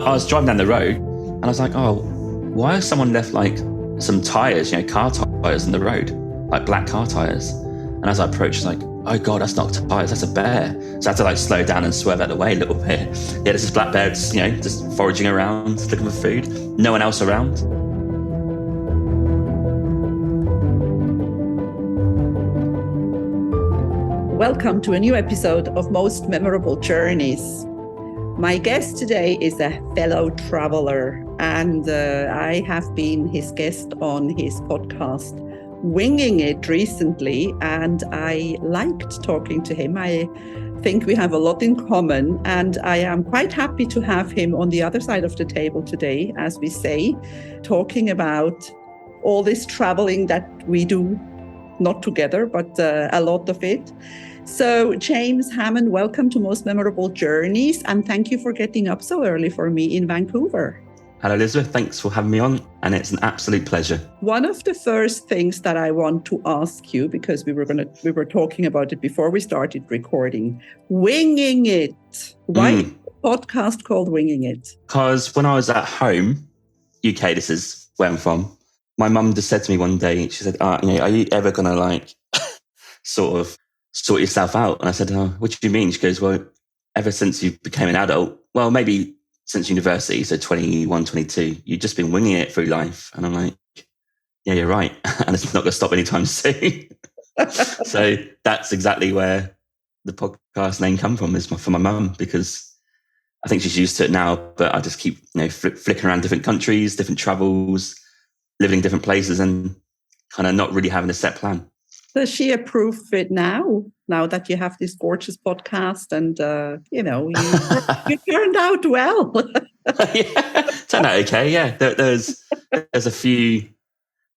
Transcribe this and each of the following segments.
I was driving down the road and I was like, oh, why has someone left like some tyres, car tyres in the road, like black car tyres? And as I approached, I was like, oh God, that's not tyres, that's a bear. So I had to like slow down and swerve out of the way a little bit. Yeah, there's this black bear, just foraging around, looking for food. No one else around. Welcome to a new episode of Most Memorable Journeys. My guest today is a fellow traveler, and I have been his guest on his podcast, Winging It, recently, and I liked talking to him. I think we have a lot in common, and I am quite happy to have him on the other side of the table today, as we say, talking about all this traveling that we do, not together, but a lot of it. So, James Hammond, welcome to Most Memorable Journeys, and thank you for getting up so early for me in Vancouver. Hello, Elizabeth. Thanks for having me on, and it's an absolute pleasure. One of the first things that I want to ask you, because we were talking about it before we started recording, Winging It. Why is the podcast called Winging It? Because when I was at home, UK, this is where I'm from, my mum just said to me one day, she said, are you ever going to sort of sort yourself out? And I said, oh, what do you mean? She goes, well, ever since you became an adult, well, maybe since university, so 21, 22, you've just been winging it through life. And I'm like, yeah, you're right. And it's not going to stop anytime soon. So that's exactly where the podcast name come from, is for my mum, because I think she's used to it now, but I just keep, flicking around different countries, different travels, living in different places, and kind of not really having a set plan. Does she approve of it now that you have this gorgeous podcast and, you turned out well? Yeah, turned out okay, yeah. There's a few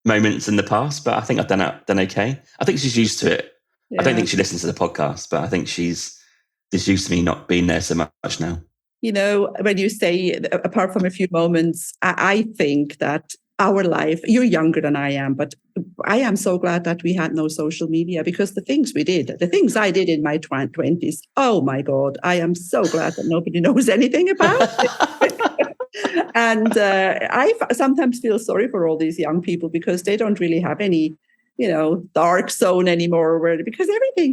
moments in the past, but I think I've done okay. I think she's used to it. Yeah. I don't think she listens to the podcast, but I think she's just used to me not being there so much now. When you say, apart from a few moments, I think that our life, you're younger than I am, but I am so glad that we had no social media, because the things I did in my 20s, oh my God, I am so glad that nobody knows anything about it. And I sometimes feel sorry for all these young people, because they don't really have any, dark zone anymore, because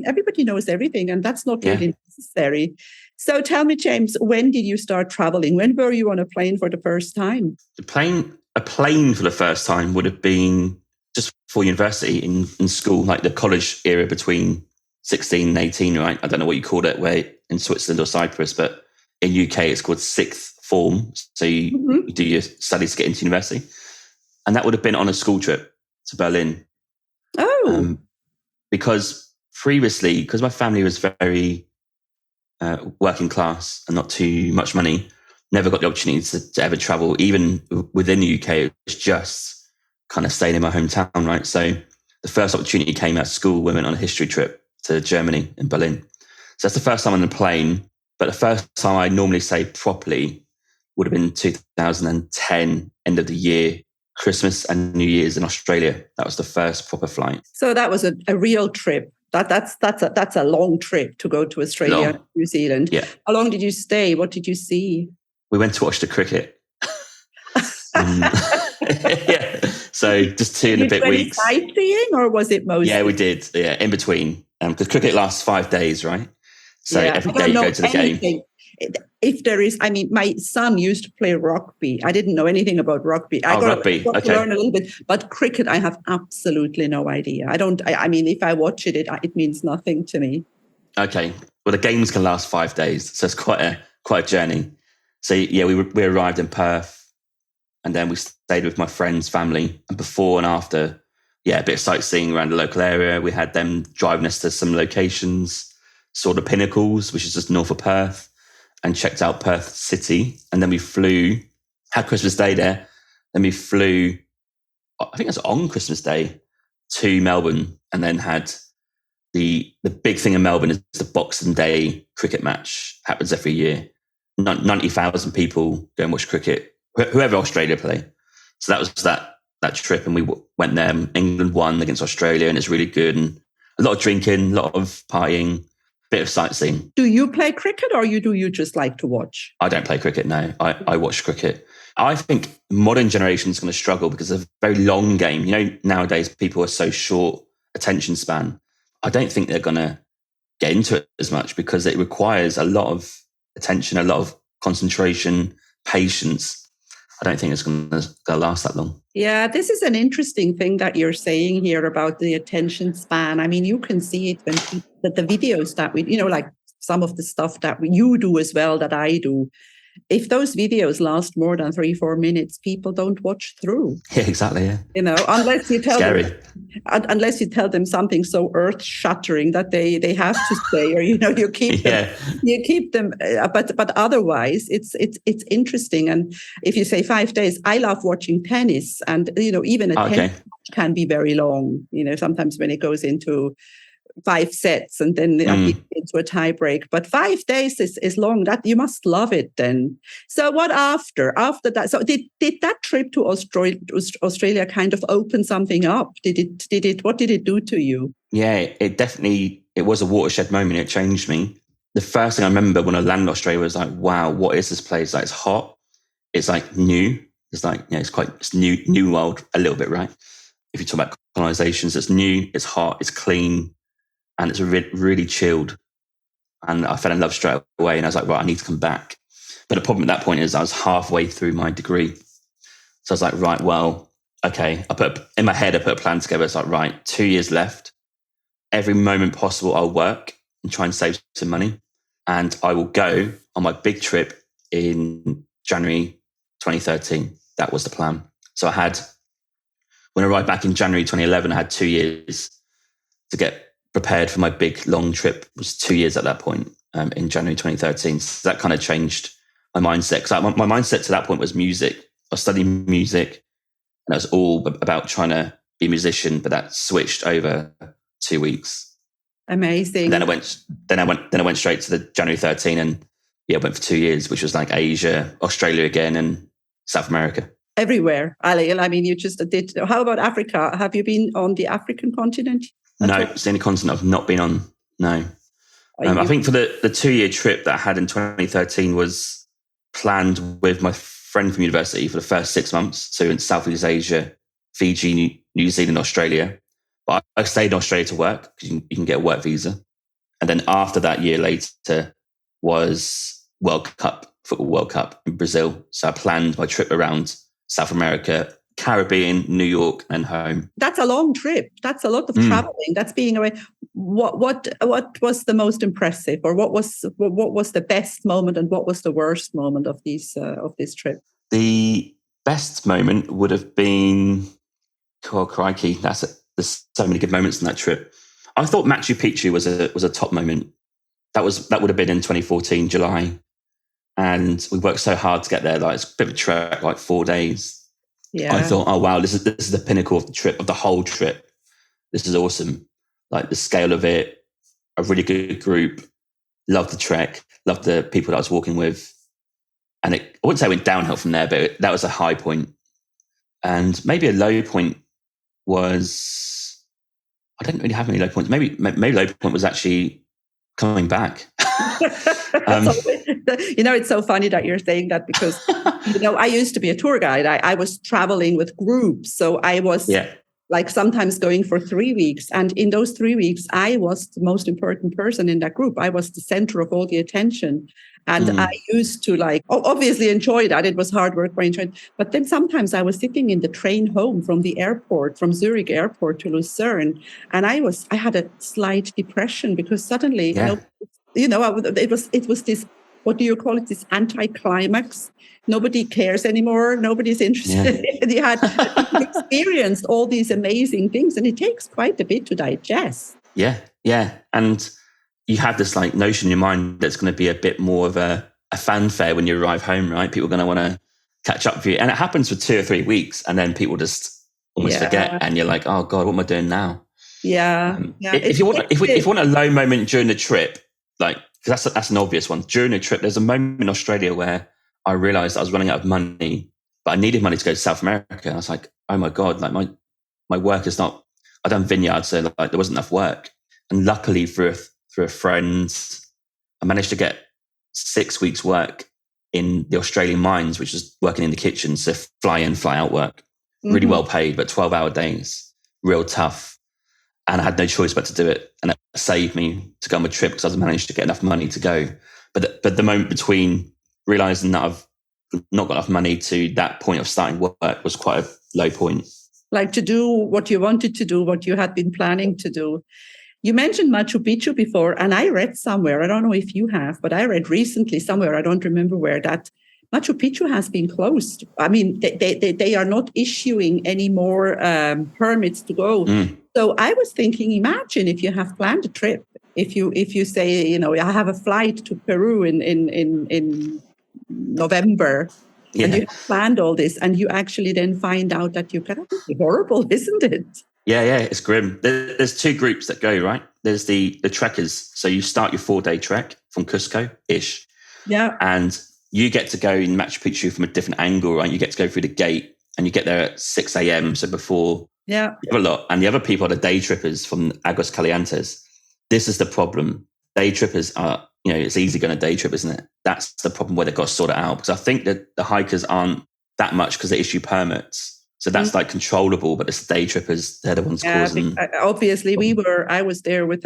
everybody knows everything, and that's not really necessary. So tell me, James, when did you start traveling? When were you on a plane for the first time? A plane for the first time would have been just before university, in school, like the college era between 16 and 18, right? I don't know what you called it, where in Switzerland or Cyprus, but in UK it's called sixth form. So you do your studies to get into university. And that would have been on a school trip to Berlin. Oh. Because previously, because my family was very working class and not too much money, never got the opportunity to ever travel. Even within the UK, it was just kind of staying in my hometown, right? So the first opportunity came out of school. We went on a history trip to Germany, in Berlin. So that's the first time on the plane. But the first time I normally say properly would have been 2010, end of the year, Christmas and New Year's in Australia. That was the first proper flight. So that was a real trip. That's a long trip to go to Australia, New Zealand. Yeah. How long did you stay? What did you see? We went to watch the cricket. Yeah. So just 2 and a bit weeks. Sightseeing, or was it mostly? Yeah, we did. Yeah, in between, because cricket lasts 5 days, right? So every day you go to the game. If there is, my son used to play rugby. I didn't know anything about rugby. I got to learn a little bit, but cricket, I have absolutely no idea. If I watch it, it means nothing to me. Okay. Well, the games can last 5 days, so it's quite a journey. So yeah, we arrived in Perth, and then we stayed with my friend's family. And before and after, a bit of sightseeing around the local area. We had them driving us to some locations, saw the Pinnacles, which is just north of Perth, and checked out Perth City. And then we had Christmas Day there. Then we flew, I think it was on Christmas Day, to Melbourne, and then had the big thing in Melbourne is the Boxing Day cricket match. Happens every year. 90,000 people go and watch cricket, whoever Australia play. So that was that trip, and we went there. England won against Australia, and it's really good. And a lot of drinking, a lot of partying, bit of sightseeing. Do you play cricket or do you just like to watch? I don't play cricket, no. I watch cricket. I think modern generation is going to struggle because of a very long game. You know, nowadays people are so short attention span. I don't think they're going to get into it as much because it requires a lot of attention, a lot of concentration, patience. I don't think it's going to last that long. Yeah, this is an interesting thing that you're saying here about the attention span. I mean, you can see it when the videos that we, like some of the stuff that you do as well, that I do. If those videos last more than 3-4 minutes, people don't watch through. Yeah, exactly. Yeah. Unless you tell Scary. them, unless you tell them something so earth-shattering that they have to stay, or you keep them. Yeah. You keep them, but otherwise, it's interesting. And if you say 5 days, I love watching tennis, and even a tennis match can be very long. Sometimes when it goes into 5 sets and then into a tie break, but 5 days is long. That you must love it then. So what after that? So did that trip to Australia kind of open something up? What did it do to you? Yeah, it was a watershed moment. It changed me. The first thing I remember when I landed in Australia was like, wow, what is this place? Like, it's hot. It's like new. It's like, it's new world a little bit, right? If you talk about colonizations, it's new, it's hot, it's clean, and it's really chilled. And I fell in love straight away. And I was like, right, I need to come back. But the problem at that point is I was halfway through my degree. So I was like, right, well, okay. I put a plan together. It's like, right, 2 years left. Every moment possible, I'll work and try and save some money. And I will go on my big trip in January 2013. That was the plan. So when I arrived back in January 2011, I had 2 years to get prepared for my big long trip. It was 2 years at that point, in January 2013. So that kind of changed my mindset. Because my mindset to that point was music. I was studying music, and it was all about trying to be a musician. But that switched over 2 weeks. Amazing. And then I went straight to the January 13, and I went for 2 years, which was like Asia, Australia again, and South America. Everywhere, Ali. I mean, you just did. How about Africa? Have you been on the African continent? No, it's the only continent I've not been on. No. I think for the 2 year trip that I had in 2013 was planned with my friend from university for the first 6 months. So in Southeast Asia, Fiji, New Zealand, Australia. But I stayed in Australia to work because you can get a work visa. And then after that, year later was Football World Cup in Brazil. So I planned my trip around South America, Caribbean, New York, and home. That's a long trip. That's a lot of traveling. That's being away. What was the most impressive, or what was the best moment, and what was the worst moment of this trip? The best moment would have been, oh crikey, there's so many good moments in that trip. I thought Machu Picchu was a top moment. That would have been in 2014 July, and we worked so hard to get there. Like, it's a bit of a trek, like 4 days. Yeah. I thought, oh wow, this is the pinnacle of the trip, of the whole trip. This is awesome. Like, the scale of it, a really good group. Loved the trek, loved the people that I was walking with. And I wouldn't say it went downhill from there, but that was a high point. And maybe a low point was, I didn't really have any low points. Maybe low point was actually coming back. It's so funny that you're saying that, because I used to be a tour guide. I was traveling with groups, so I was like sometimes going for 3 weeks, and in those 3 weeks I was the most important person in that group. I was the center of all the attention, and I used to obviously enjoy that. It was hard work, but I enjoyed. But then sometimes I was sitting in the train home from the airport, from Zurich airport to Lucerne, and I had a slight depression, because suddenly it was this, what do you call it, this anticlimax. Nobody cares anymore. Nobody's interested. You had experienced all these amazing things, and it takes quite a bit to digest. Yeah. And you have this notion in your mind that's going to be a bit more of a fanfare when you arrive home, right? People are going to want to catch up with you. And it happens for 2 or 3 weeks, and then people just almost forget, and you're like, oh God, what am I doing now? Yeah. If you want a low moment during the trip, because that's an obvious one. During the trip, there's a moment in Australia where I realized I was running out of money, but I needed money to go to South America. And I was like, oh my God, my work is not, I've done vineyards, so there wasn't enough work. And luckily, through through a friend. I managed to get 6 weeks work in the Australian mines, which is working in the kitchen. So fly in, fly out work, really well paid, but 12-hour days, real tough. And I had no choice but to do it. And it saved me to go on a trip because I managed to get enough money to go. But the moment between realizing that I've not got enough money to that point of starting work was quite a low point. Like to do what you wanted to do, what you had been planning to do. You mentioned Machu Picchu before, and I read somewhere, I don't know if you have, but I read recently somewhere, I don't remember where, that Machu Picchu has been closed. I mean, they are not issuing any more permits to go. So I was thinking, imagine if you have planned a trip, if you say, you know, I have a flight to Peru in November, and you have planned all this, and you actually then find out that you cannot. It's horrible, isn't it? Yeah, it's grim. There's two groups that go, right? There's the trekkers. So you start your 4-day trek from Cusco-ish. Yeah. And you get to go in Machu Picchu from a different angle, right? You get to go through the gate and you get there at 6 a.m. So before you have a lot. And the other people are the day trippers from Aguas Calientes. This is the problem. Day trippers are, you know, it's easy going to day trip, isn't it? That's the problem where they've got to sort it out. Because I think that the hikers aren't that much because they issue permits. So that's like controllable, but it's day trippers, they're the ones causing. Obviously, I was there with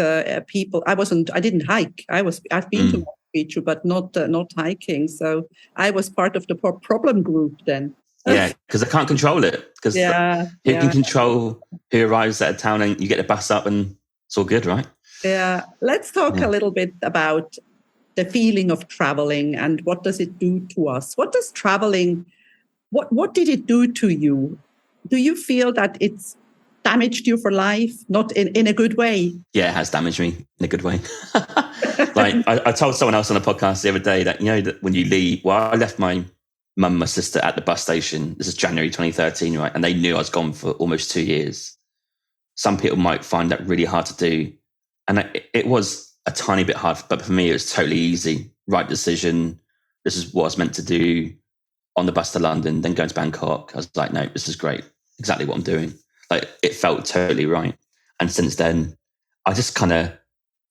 people. I didn't hike. I've been to Machu Picchu, but not hiking. So I was part of the problem group then. Yeah, because they can't control it. Because who can control who arrives at a town and you get the bus up and it's all good, right? Yeah. Let's talk a little bit about the feeling of traveling and what does it do to us? What does traveling, what did it do to you? Do you feel that it's damaged you for life, not in a good way? Yeah, it has damaged me in a good way. Like I told someone else on a podcast the other day that, you know, that when you leave, well, I left my mum and my sister at the bus station. This is January 2013, right? And they knew I was gone for almost 2 years. Some people might find that really hard to do. And it was a tiny bit hard, but for me, it was totally easy. Right decision. This is what I was meant to do. On the bus to London, then going to Bangkok. I was like, no, this is great. Exactly what I'm doing. Like, it felt totally right. And since then, I just kind of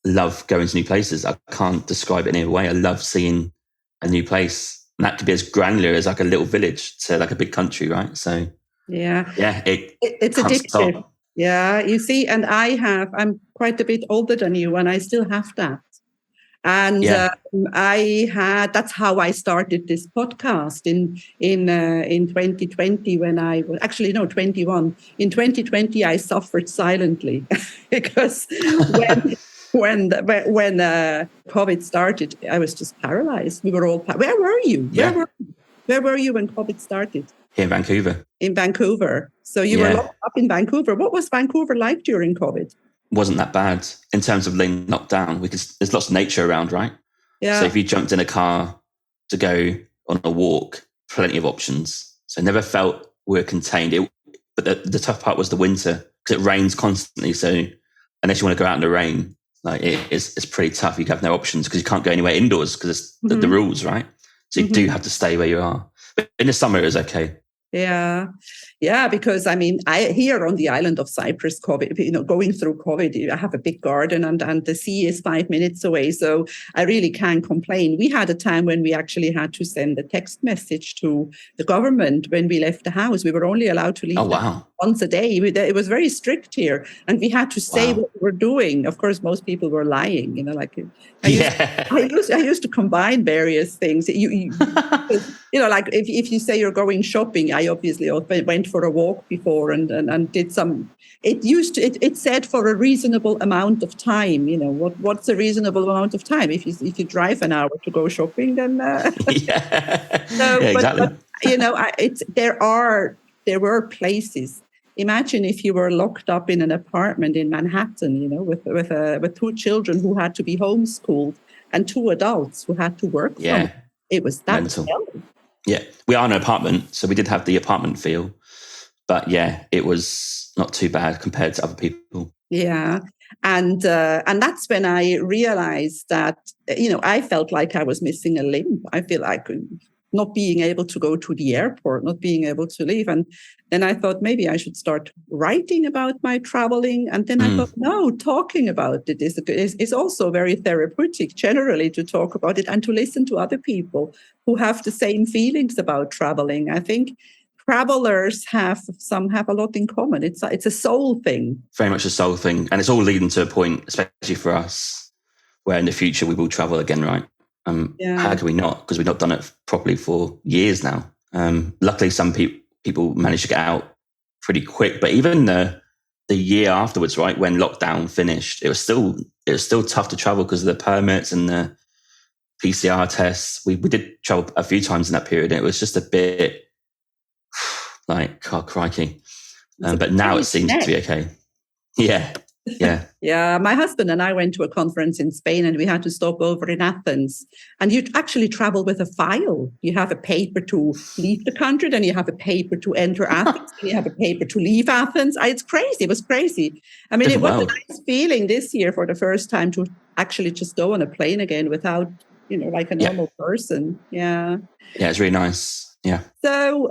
love going to new places. I can't describe it in any way. I love seeing a new place. And that could be as granular as like a little village to like a big country, right? So it's addictive. Stop. Yeah, you see, and I'm quite a bit older than you, and I still have that. And that's how I started this podcast in 2020 when I was actually, no, 21. In 2020, I suffered silently because when COVID started, I was just paralyzed. We were all, where were you? Where were you when COVID started? Here in Vancouver. In Vancouver. So you were locked up in Vancouver. What was Vancouver like during COVID? Wasn't that bad in terms of being knocked down because there's lots of nature around, right? Yeah. So if you jumped in a car to go on a walk, plenty of options. So I never felt we were contained. But the tough part was the winter because it rains constantly. So unless you want to go out in the rain, like it's pretty tough. You have no options because you can't go anywhere indoors because it's the rules, right? So you do have to stay where you are. But in the summer, it was okay. Yeah, because I mean, here on the island of Cyprus, COVID, going through COVID, I have a big garden and the sea is 5 minutes away. So I really can't complain. We had a time when we actually had to send a text message to the government when we left the house. We were only allowed to leave once a day. It was very strict here. And we had to say what we were doing. Of course, most people were lying, I used to combine various things. Like if you say you're going shopping, I obviously went for a walk before and did some. It said for a reasonable amount of time. What's a reasonable amount of time? If you drive an hour to go shopping, then exactly. But there were places. Imagine if you were locked up in an apartment in Manhattan, with 2 children who had to be homeschooled and 2 adults who had to work from it. It was that mental. Yeah, we are in an apartment, so we did have the apartment feel. But yeah, it was not too bad compared to other people. Yeah. And that's when I realized that, I felt like I was missing a limb. I feel like not being able to go to the airport, not being able to leave. And then I thought maybe I should start writing about my traveling. And then I thought, no, talking about it is also very therapeutic generally, to talk about it and to listen to other people who have the same feelings about traveling. I think travelers have a lot in common. It's a soul thing. Very much a soul thing. And it's all leading to a point, especially for us, where in the future we will travel again, right? How can we not? Because we've not done it properly for years now. Luckily, some people managed to get out pretty quick. But even the year afterwards, right, when lockdown finished, it was still tough to travel because of the permits and the PCR tests. We did travel a few times in that period, and it was just a bit like, oh, crikey. But now it seems to be okay. Yeah. Yeah, my husband and I went to a conference in Spain, and we had to stop over in Athens. And you actually travel with a file. You have a paper to leave the country, then you have a paper to enter Athens, then you have a paper to leave Athens. It's crazy. It was crazy. I mean, Different it was world. a nice feeling this year for the first time to actually just go on a plane again without, like a normal person. Yeah. Yeah, it's really nice. Yeah. So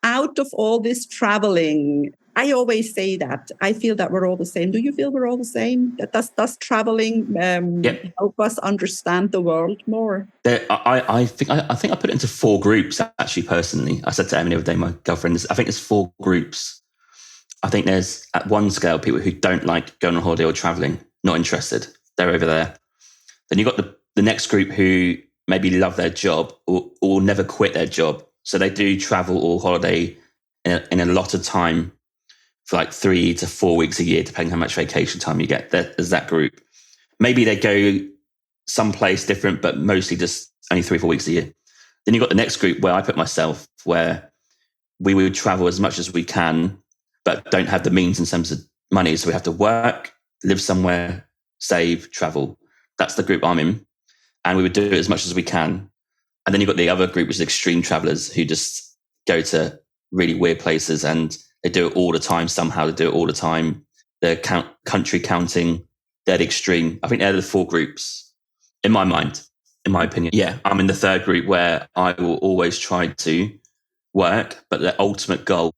out of all this traveling, I always say that I feel that we're all the same. Do you feel we're all the same? Does traveling help us understand the world more? I think I put it into 4 groups, actually, personally. I said to Emily the other day, my girlfriend, I think there's 4 groups. I think there's, at one scale, people who don't like going on holiday or traveling, not interested. They're over there. Then you've got the next group who maybe love their job or never quit their job. So they do travel or holiday in a lot of time, for like 3 to 4 weeks a year, depending how much vacation time you get. There's that group. Maybe they go someplace different, but mostly just only 3 or 4 weeks a year. Then you've got the next group where I put myself, where we would travel as much as we can, but don't have the means in terms of money. So we have to work, live somewhere, save, travel. That's the group I'm in. And we would do it as much as we can. And then you've got the other group, which is extreme travelers, who just go to really weird places and they do it all the time. Somehow they do it all the time. They're country counting. They're the extreme. I think they're the 4 groups in my mind, in my opinion. Yeah, I'm in the 3rd group, where I will always try to work, but the ultimate goal,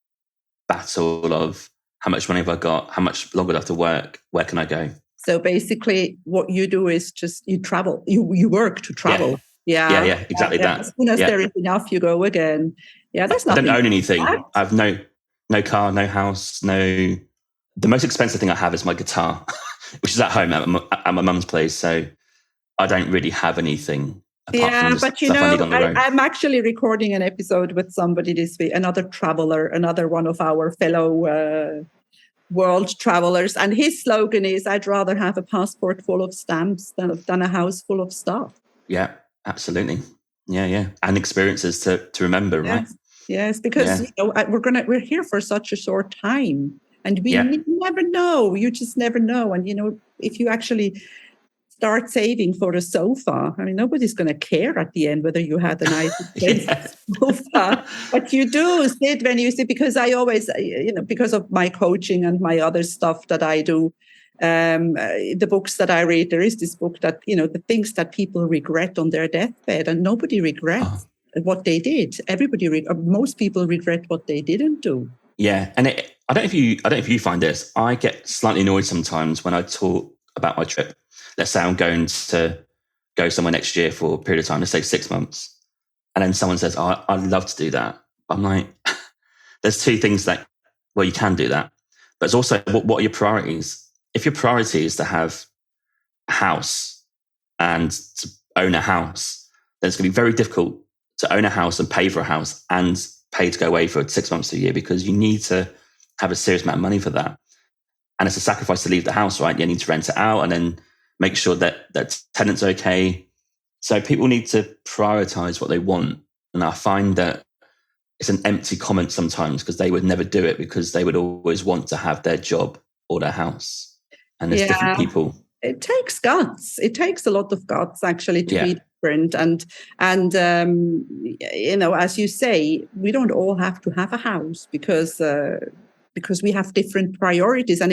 battle of how much money have I got? How much longer do I have to work? Where can I go? So basically what you do is just you travel. You work to travel. Yeah, exactly that. As soon as there is enough, you go again. Yeah, there's nothing. I don't own anything. I have no car, no house, no. The most expensive thing I have is my guitar, which is at home at my mum's place. So I don't really have anything apart from the but stuff I need on the road. I'm actually recording an episode with somebody this week, another traveler, another one of our fellow world travelers, and his slogan is, "I'd rather have a passport full of stamps than a house full of stuff." Yeah, absolutely. Yeah, and experiences to remember, right? Yes, because we're here for such a short time, and we never know. You just never know, and if you actually start saving for a sofa, I mean, nobody's going to care at the end whether you had a nice sofa, but you do sit when you sit. Because I always, because of my coaching and my other stuff that I do. The books that I read, there is this book that, the things that people regret on their deathbed, and nobody regrets what they did. Most people regret what they didn't do. Yeah. And I don't know if you find this. I get slightly annoyed sometimes when I talk about my trip. Let's say I'm going to go somewhere next year for a period of time, let's say 6 months. And then someone says, "Oh, I'd love to do that." I'm like, there's 2 things you can do that. But it's also, what are your priorities? If your priority is to have a house and to own a house, then it's going to be very difficult to own a house and pay for a house and pay to go away for 6 months to a year, because you need to have a serious amount of money for that. And it's a sacrifice to leave the house, right? You need to rent it out and then make sure that tenants are okay. So people need to prioritize what they want. And I find that it's an empty comment sometimes, because they would never do it, because they would always want to have their job or their house. And there's different people. It takes guts. It takes a lot of guts, actually, to be different. And as you say, we don't all have to have a house, because because we have different priorities, and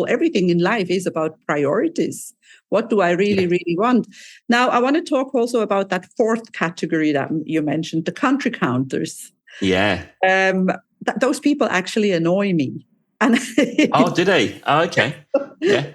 everything in life is about priorities. What do I really, really want? Now, I want to talk also about that fourth category that you mentioned, the country counters. Yeah. Those people actually annoy me. And oh, do they? Oh, okay. Yeah.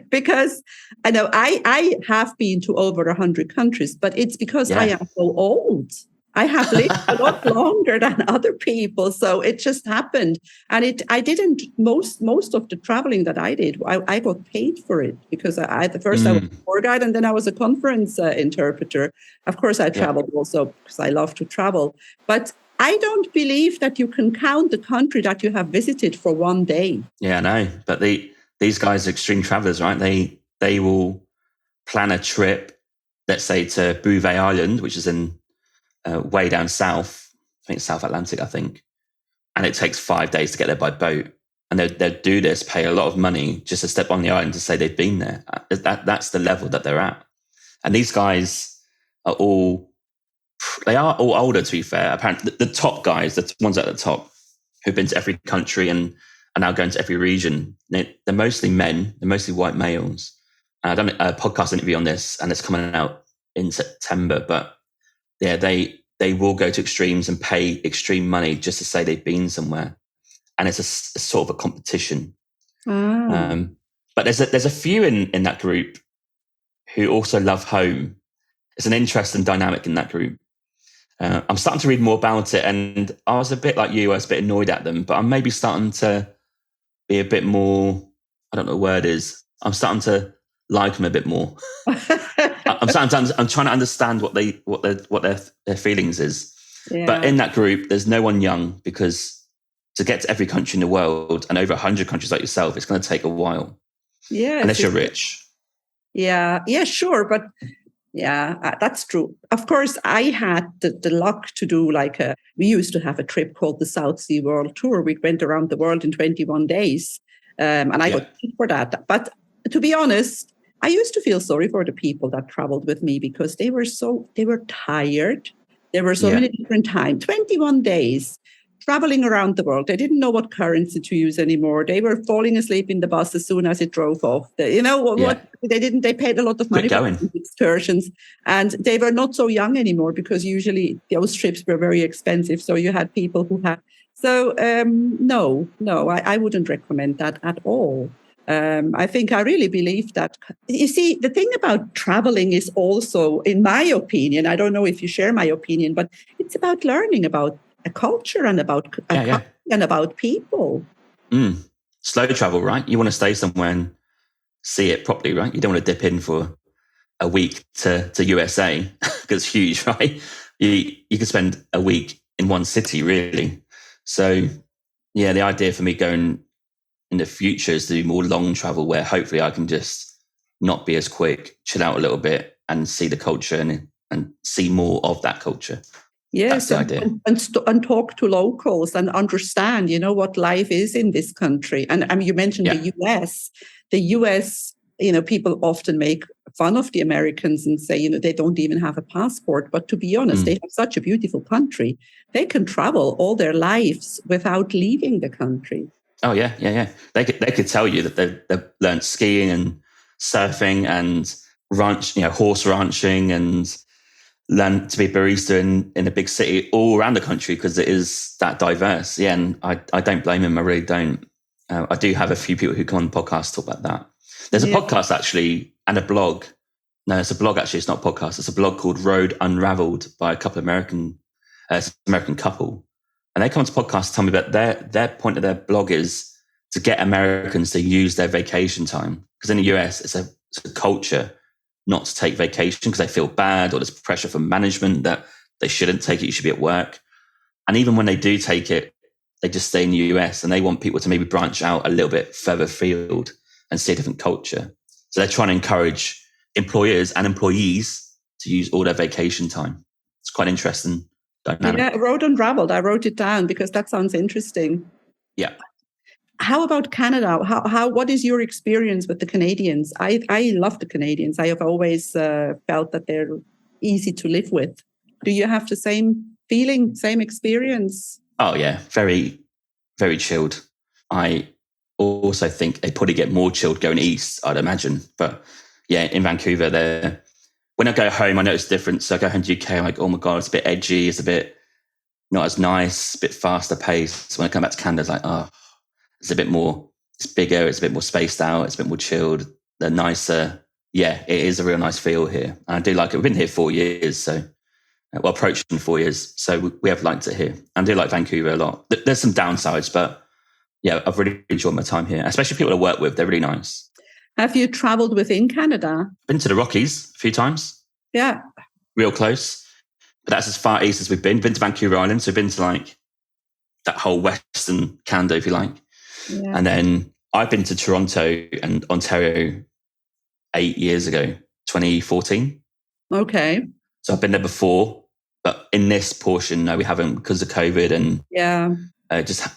Because I know I have been to over 100 countries, but it's because I am so old. I have lived a lot longer than other people, so it just happened. And I didn't most of the traveling that I did. I got paid for it because I was a tour guide, and then I was a conference interpreter. Of course, I traveled also because I love to travel. But I don't believe that you can count the country that you have visited for one day. Yeah, I know. But these guys are extreme travelers, right? They will plan a trip, let's say to Bouvet Island, which is in way down south. I think it's South Atlantic, I think. And it takes 5 days to get there by boat. And they'll do this, pay a lot of money just to step on the island to say they've been there. That's the level that they're at. And these guys are all older, to be fair. Apparently, the top guys, the ones at the top, who've been to every country and are now going to every region, they're mostly men, they're mostly white males. And I've done a podcast interview on this, and it's coming out in September. But yeah, they will go to extremes and pay extreme money just to say they've been somewhere. And it's a sort of a competition. But there's a few in that group who also love home. It's an interesting dynamic in that group. I'm starting to read more about it, and I was a bit like you. I was a bit annoyed at them, but I'm maybe starting to be a bit more, I don't know what the word is. I'm starting to like them a bit more. I'm trying to understand what their feelings is. Yeah. But in that group, there's no one young, because to get to every country in the world and over 100 countries like yourself, it's going to take a while. Yeah, unless you're rich. Yeah, sure, but yeah, that's true. Of course, I had the luck to do we used to have a trip called the South Sea World Tour. We went around the world in 21 days, and I got paid for that. But to be honest, I used to feel sorry for the people that traveled with me, because they were tired. There were so many different times, 21 days. Traveling around the world. They didn't know what currency to use anymore. They were falling asleep in the bus as soon as it drove off. What they paid a lot of money for excursions, and they were not so young anymore, because usually those trips were very expensive. So you had people who had. So no, I wouldn't recommend that at all. I think I really believe that. You see, the thing about traveling is also, in my opinion, I don't know if you share my opinion, but it's about learning about a culture and about and about people. Slow travel, right? You want to stay somewhere and see it properly, right? You don't want to dip in for a week to USA, because it's huge, right? You could spend a week in one city, really. So yeah, the idea for me going in the future is to do more long travel, where hopefully I can just not be as quick, chill out a little bit, and see the culture and see more of that culture. Yes, and talk to locals and understand, what life is in this country. And you mentioned the US. The US, people often make fun of the Americans and say, they don't even have a passport. But to be honest, they have such a beautiful country. They can travel all their lives without leaving the country. Oh yeah. They could tell you that they've learned skiing and surfing and horse ranching, and learn to be a barista in a big city all around the country, because it is that diverse. Yeah, and I don't blame him. I really don't. I do have a few people who come on the podcast to talk about that. There's a podcast actually and a blog. No, it's a blog actually. It's not a podcast. It's a blog called Road Unraveled by a couple of American couple. And they come to podcasts to tell me that their point of their blog is to get Americans to use their vacation time. Because in the US, it's a culture not to take vacation because they feel bad, or there's pressure from management that they shouldn't take it, you should be at work. And even when they do take it, they just stay in the US, and they want people to maybe branch out a little bit further afield and see a different culture. So they're trying to encourage employers and employees to use all their vacation time. It's quite interesting dynamic. Yeah, Road Unraveled. I wrote it down because that sounds interesting. Yeah. How about Canada? What is your experience with the Canadians? I love the Canadians. I have always felt that they're easy to live with. Do you have the same feeling, same experience? Oh yeah, very, very chilled. I also think they probably get more chilled going east, I'd imagine. But yeah, in Vancouver, when I go home, I notice a difference. So I go home to UK, I'm like, oh my God, it's a bit edgy. It's a bit not as nice, a bit faster paced. When I come back to Canada, it's like, oh, it's a bit more, it's bigger, it's a bit more spaced out, it's a bit more chilled. They're nicer. Yeah, it is a real nice feel here. And I do like it. We've been here 4 years, so approaching 4 years. So we have liked it here. I do like Vancouver a lot. There's some downsides, but yeah, I've really enjoyed my time here, especially people I work with. They're really nice. Have you traveled within Canada? Been to the Rockies a few times. Yeah. Real close. But that's as far east as we've been. Been to Vancouver Island. So we've been to like that whole western Canada, if you like. Yeah. And then I've been to Toronto and Ontario 8 years ago, 2014. Okay. So I've been there before, but in this portion, no, we haven't because of COVID and just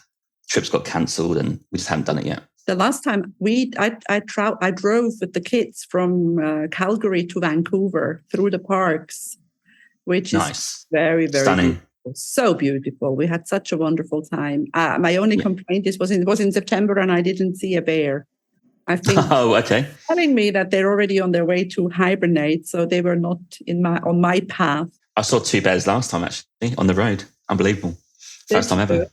trips got cancelled and we just haven't done it yet. The last time I drove with the kids from Calgary to Vancouver through the parks, which is nice. Very, very stunning. Beautiful. So beautiful. We had such a wonderful time. My only complaint is it was in September and I didn't see a bear. I think telling me that they're already on their way to hibernate, so they were not on my path. I saw 2 bears last time actually on the road. Unbelievable. First time ever.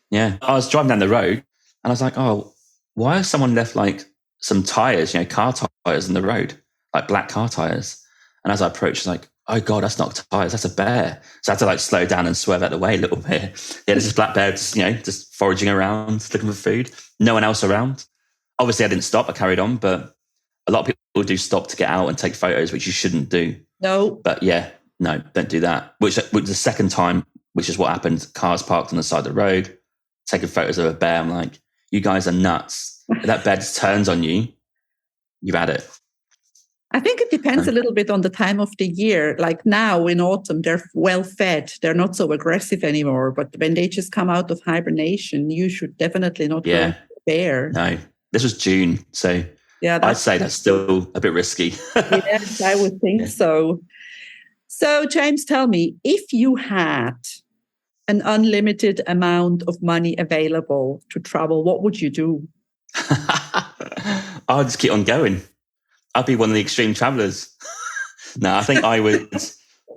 Yeah. I was driving down the road and I was like, oh, why has someone left like some tires, car tires on the road, like black car tires? And as I approached, I was like, oh God, that's not tires, that's a bear. So I had to like slow down and swerve out the way a little bit. Yeah, there's this black bear just foraging around, looking for food. No one else around. Obviously, I didn't stop. I carried on, but a lot of people do stop to get out and take photos, which you shouldn't do. No. But yeah, no, don't do that. Which the second time, which is what happened, cars parked on the side of the road, taking photos of a bear. I'm like, you guys are nuts. If that bear just turns on you, you've had it. I think it depends a little bit on the time of the year. Like now in autumn, they're well fed. They're not so aggressive anymore. But when they just come out of hibernation, you should definitely not go bear. No. This was June, so I'd say that's still a bit risky. Yes, I would think so. So, James, tell me, if you had an unlimited amount of money available to travel, what would you do? I'd just keep on going. I'd be one of the extreme travelers. No, I think I would.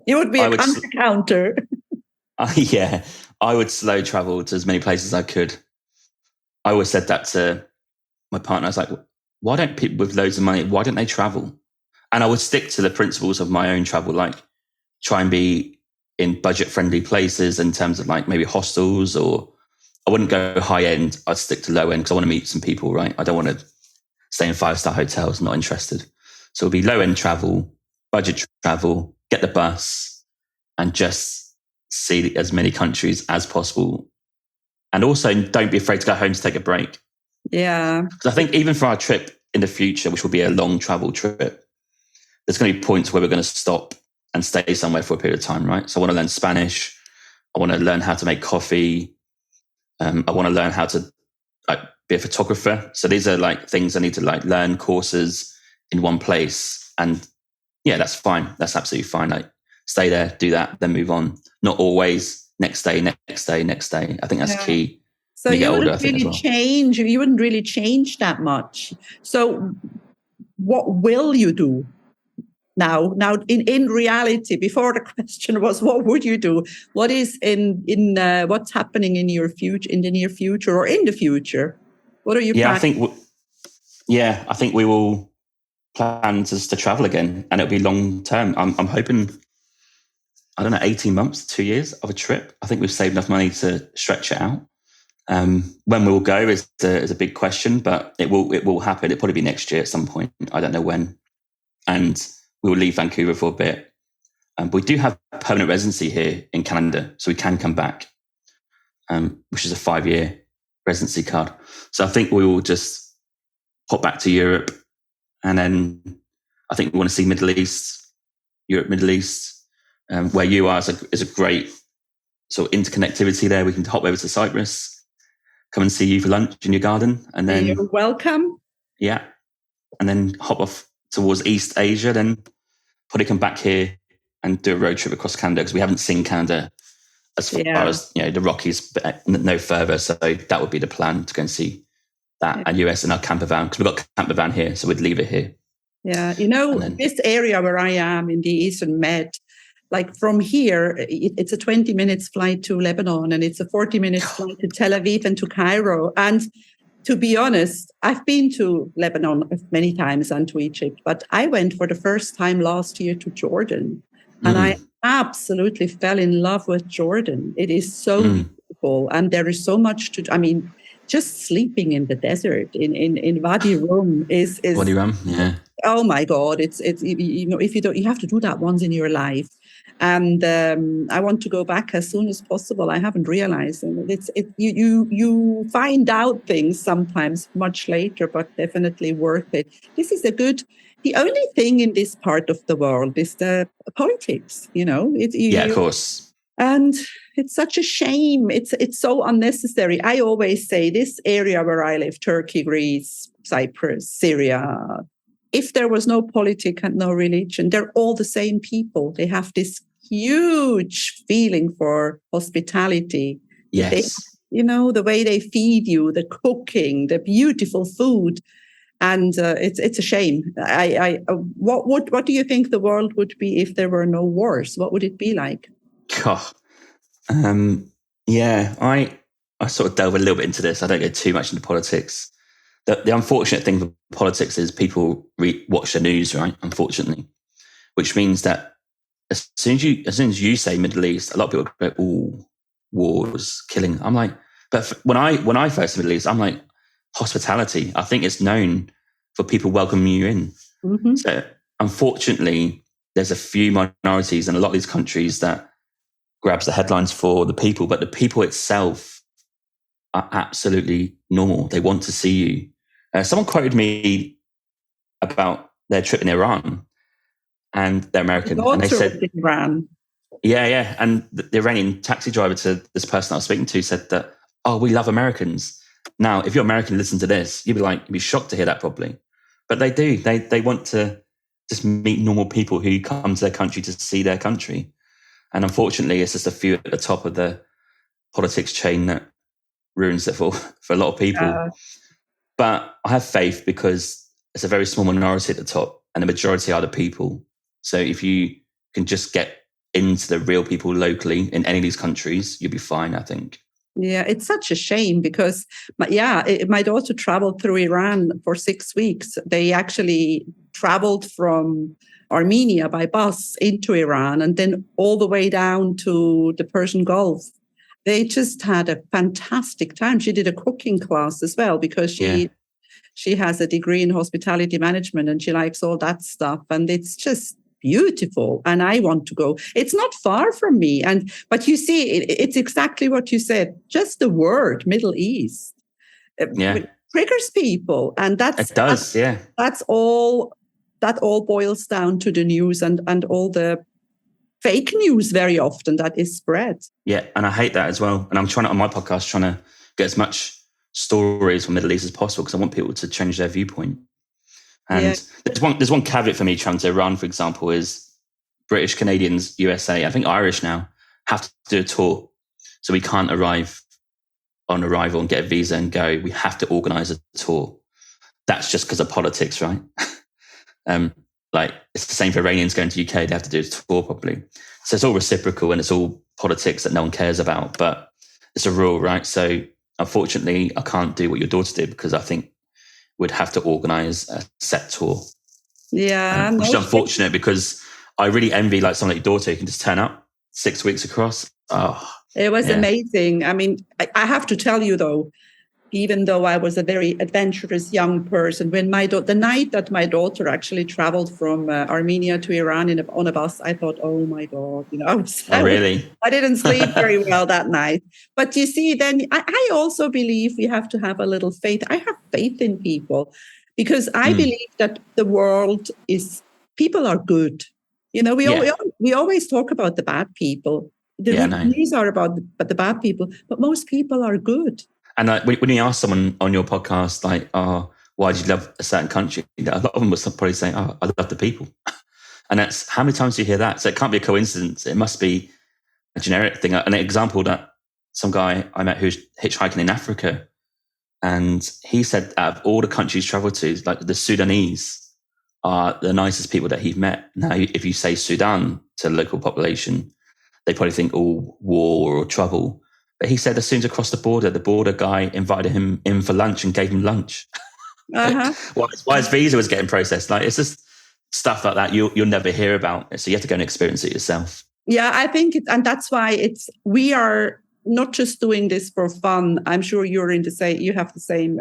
You would be a counter. Yeah, I would slow travel to as many places as I could. I always said that to my partner. I was like, why don't people with loads of money, why don't they travel? And I would stick to the principles of my own travel, like try and be in budget-friendly places in terms of like maybe hostels, or I wouldn't go high-end. I'd stick to low-end because I want to meet some people, right? I don't want to stay in 5-star hotels, not interested. So it'll be low-end travel, budget travel, get the bus and just see as many countries as possible. And also don't be afraid to go home to take a break. Yeah. Because I think even for our trip in the future, which will be a long travel trip, there's going to be points where we're going to stop and stay somewhere for a period of time, right? So I want to learn Spanish. I want to learn how to make coffee. I want to learn how to be a photographer. So these are like things I need to like learn courses in one place. And yeah, that's fine. That's absolutely fine. Like stay there, do that, then move on. Not always next day, next day, next day. I think that's key. So you wouldn't really change. You wouldn't really change that much. So what will you do now? Now, in reality, before the question was, what would you do? What is in what's happening in your future, in the near future, or in the future? What are you? I think we will plan to travel again, and it'll be long term. I'm hoping. I don't know, 18 months, 2 years of a trip. I think we've saved enough money to stretch it out. When we'll go is a big question, but it will happen. It'll probably be next year at some point. I don't know when. And we will leave Vancouver for a bit. But we do have permanent residency here in Canada, so we can come back, which is a 5-year residency card. So I think we will just pop back to Europe. And then I think we want to see Europe, Middle East, where you are is a great sort of interconnectivity there. We can hop over to Cyprus, come and see you for lunch in your garden, and then you're welcome. Yeah, and then hop off towards East Asia, then probably come back here and do a road trip across Canada because we haven't seen Canada as far as the Rockies, but no further. So that would be the plan, to go and see that and US in our camper van, because we've got a camper van here, so we'd leave it here. Yeah, you know, this area where I am in the Eastern Med, like from here, it's a 20 minutes flight to Lebanon, and it's a 40 minutes flight to Tel Aviv and to Cairo. And to be honest, I've been to Lebanon many times and to Egypt, but I went for the first time last year to Jordan, and I absolutely fell in love with Jordan. It is so beautiful, and there is so much to do. I mean, just sleeping in the desert in Wadi Rum is Wadi Rum, yeah. Oh my God! It's you know, if you don't, you have to do that once in your life. And I want to go back as soon as possible. I haven't realized, and you find out things sometimes much later, but definitely worth it. This is the only thing in this part of the world is the politics. You know, Of course. And it's such a shame. It's so unnecessary. I always say this area where I live, Turkey, Greece, Cyprus, Syria, if there was no politics and no religion, they're all the same people. They have this huge feeling for hospitality. Yes. You know, the way they feed you, the cooking, the beautiful food. And it's a shame. What do you think the world would be if there were no wars? What would it be like? I sort of delve a little bit into this. I don't go too much into politics. The unfortunate thing with politics is people watch the news, right? Unfortunately, which means that as soon as you say Middle East, a lot of people go, "Oh, wars, killing." I'm like, but when I first Middle East, I'm like, hospitality. I think it's known for people welcoming you in. Mm-hmm. So unfortunately, there's a few minorities in a lot of these countries that grabs the headlines for the people, but the people itself are absolutely normal. They want to see you. Someone quoted me about their trip in Iran, and they're American, and they said, Iran. Yeah. And the Iranian taxi driver to this person I was speaking to said that, "Oh, we love Americans." Now, if you're American, listen to this, you'd be shocked to hear that probably. But they do. They want to just meet normal people who come to their country to see their country. And unfortunately, it's just a few at the top of the politics chain that ruins it for a lot of people. But I have faith because it's a very small minority at the top and the majority are the people. So if you can just get into the real people locally in any of these countries, you'll be fine, I think. Yeah, it's such a shame because, my daughter traveled through Iran for 6 weeks. They actually traveled from Armenia by bus into Iran and then all the way down to the Persian Gulf. They just had a fantastic time. She did a cooking class as well because she has a degree in hospitality management and she likes all that stuff. And it's just beautiful. And I want to go. It's not far from me. But you see, it's exactly what you said. Just the word Middle East triggers people. And it does. That's all. That all boils down to the news and all the fake news very often that is spread. Yeah, and I hate that as well. And I'm trying to, on my podcast, trying to get as much stories from Middle East as possible because I want people to change their viewpoint. And there's one caveat for me trying to Iran, for example, is British, Canadians, USA, I think Irish now, have to do a tour. So we can't arrive on arrival and get a visa and go. We have to organise a tour. That's just because of politics, right? Like it's the same for Iranians going to UK, they have to do a tour properly. So it's all reciprocal and it's all politics that no one cares about, but it's a rule, right? So unfortunately, I can't do what your daughter did because I think we'd have to organise a set tour. Yeah. Which is unfortunate because I really envy like someone like your daughter who can just turn up 6 weeks across. It was amazing. I mean, I have to tell you though, even though I was a very adventurous young person, when the night that my daughter actually traveled from Armenia to Iran on a bus, I thought, oh my God, I didn't sleep very well that night. But you see, then I also believe we have to have a little faith. I have faith in people because I believe that the world people are good. You know, we always talk about the bad people. The news are about the bad people, but most people are good. And when you ask someone on your podcast, like, why do you love a certain country? A lot of them will probably say, I love the people. And that's, how many times do you hear that? So it can't be a coincidence. It must be a generic thing. An example that some guy I met who's hitchhiking in Africa, And he said out of all the countries he's traveled to, like the Sudanese are the nicest people that he's met. Now, if you say Sudan to the local population, they probably think all war or trouble. But he said as soon as across the border guy invited him in for lunch and gave him lunch. Uh-huh. Why his visa was getting processed. Like, it's just stuff like that you'll never hear about. So you have to go and experience it yourself. Yeah, I think and that's why we are not just doing this for fun. I'm sure you have the same.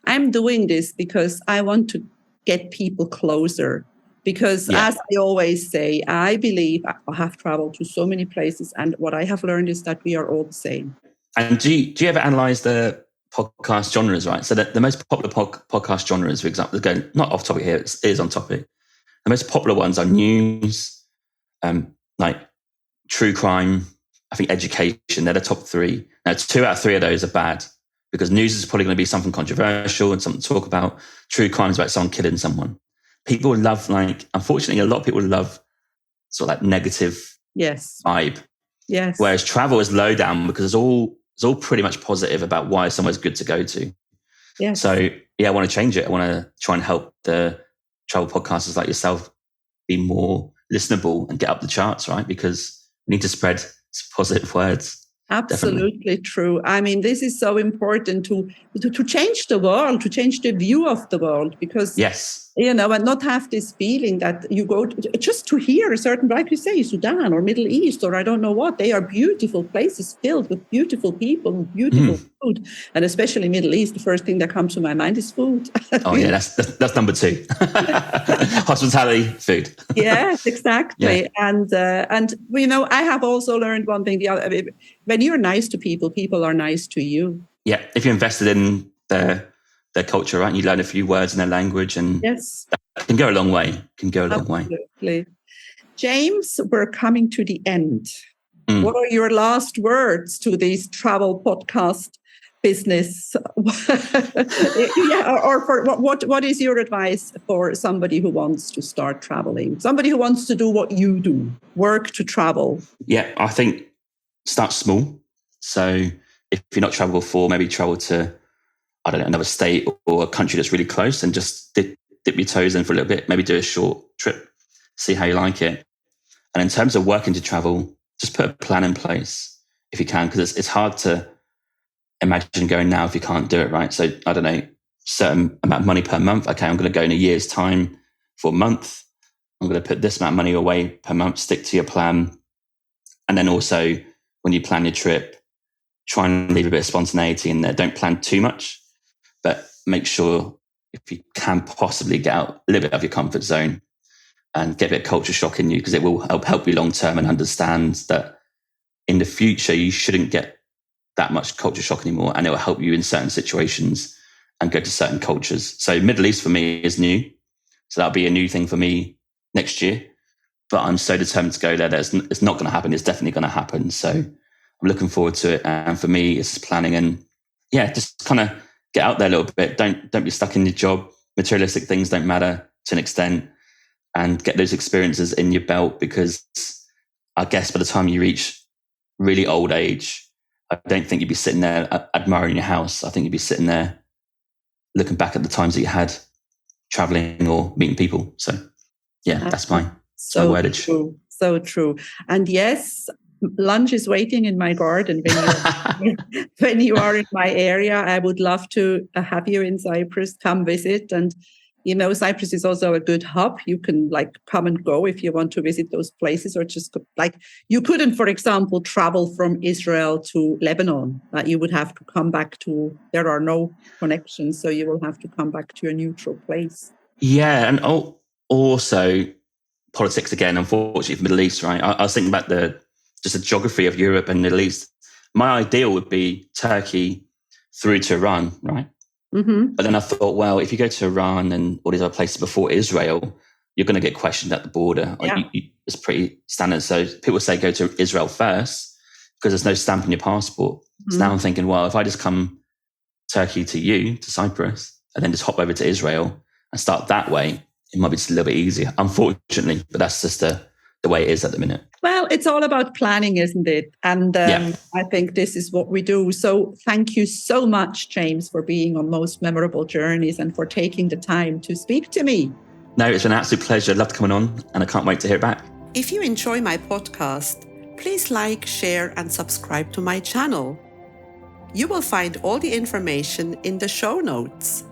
I'm doing this because I want to get people closer. Because as I always say, I believe I have traveled to so many places, and what I have learned is that we are all the same. And do you ever analyze the podcast genres, right? So the most popular podcast genres, for example, going not off topic here, it is on topic. The most popular ones are news, like true crime, I think education. They're the top three. Now, 2 out of 3 of those are bad because news is probably going to be something controversial and something to talk about. True crime is about someone killing someone. People love, unfortunately, a lot of people love sort of like negative vibe. Yes. Whereas travel is low down because it's all pretty much positive about why somewhere's good to go to. Yes. So I want to change it. I want to try and help the travel podcasters like yourself be more listenable and get up the charts, right? Because we need to spread positive words. Absolutely Definitely. True. I mean, this is so important to change the world, to change the view of the world, because and not have this feeling that you go just to hear a certain, like you say, Sudan or Middle East or I don't know what. They are beautiful places filled with beautiful people, beautiful food, and especially Middle East. The first thing that comes to my mind is food. Oh yeah, that's number 2. Hospitality, food. Yes, exactly. Yeah. And I have also learned one thing. When you're nice to people, people are nice to you. Yeah, if you're invested in their culture, right, and you learn a few words in their language, and that can go a long way. Absolutely. James, we're coming to the end. What are your last words to this travel podcast business? Or for what is your advice for somebody who wants to start traveling? Somebody who wants to do what you do, work to travel. Yeah, I think start small. So if you're not traveled before, maybe travel to, I don't know, another state or a country that's really close and just dip your toes in for a little bit. Maybe do a short trip, see how you like it. And in terms of working to travel, just put a plan in place if you can, because it's hard to imagine going now if you can't do it, right? So I don't know, certain amount of money per month. Okay, I'm going to go in a year's time for a month. I'm going to put this amount of money away per month, stick to your plan. And then also when you plan your trip, try and leave a bit of spontaneity in there. Don't plan too much, but make sure if you can possibly get out a little bit of your comfort zone and get a bit of culture shock in you, because it will help you long term and understand that in the future you shouldn't get that much culture shock anymore, and it will help you in certain situations and go to certain cultures. So Middle East for me is new, so that'll be a new thing for me next year. But I'm so determined to go there that it's not going to happen. It's definitely going to happen. So I'm looking forward to it. And for me, it's just planning and just kind of get out there a little bit. Don't be stuck in your job. Materialistic things don't matter to an extent, and get those experiences in your belt, because I guess by the time you reach really old age, I don't think you'd be sitting there admiring your house. I think you'd be sitting there looking back at the times that you had traveling or meeting people. So that's my wordage. True. So true. And yes, lunch is waiting in my garden when you are in my area. I would love to have you in Cyprus. Come visit. And Cyprus is also a good hub. You can come and go if you want to visit those places, or just you couldn't, for example, travel from Israel to Lebanon. You would have to come back to, there are no connections. So you will have to come back to a neutral place. Yeah. And also politics again, unfortunately, for Middle East, right? I was thinking about the geography of Europe and Middle East. My ideal would be Turkey through to Iran, right? Mm-hmm. But then I thought, well, if you go to Iran and all these other places before Israel, you're going to get questioned at the border. Yeah. It's pretty standard. So people say go to Israel first because there's no stamp on your passport. Mm-hmm. So now I'm thinking, well, if I just come Turkey to Cyprus, and then just hop over to Israel and start that way, it might be just a little bit easier, unfortunately. But that's just the way it is at the minute. Well, it's all about planning, isn't it? And I think this is what we do. So thank you so much, James, for being on Most Memorable Journeys and for taking the time to speak to me. No, it's been an absolute pleasure. I loved coming on and I can't wait to hear it back. If you enjoy my podcast, please like, share, and subscribe to my channel. You will find all the information in the show notes.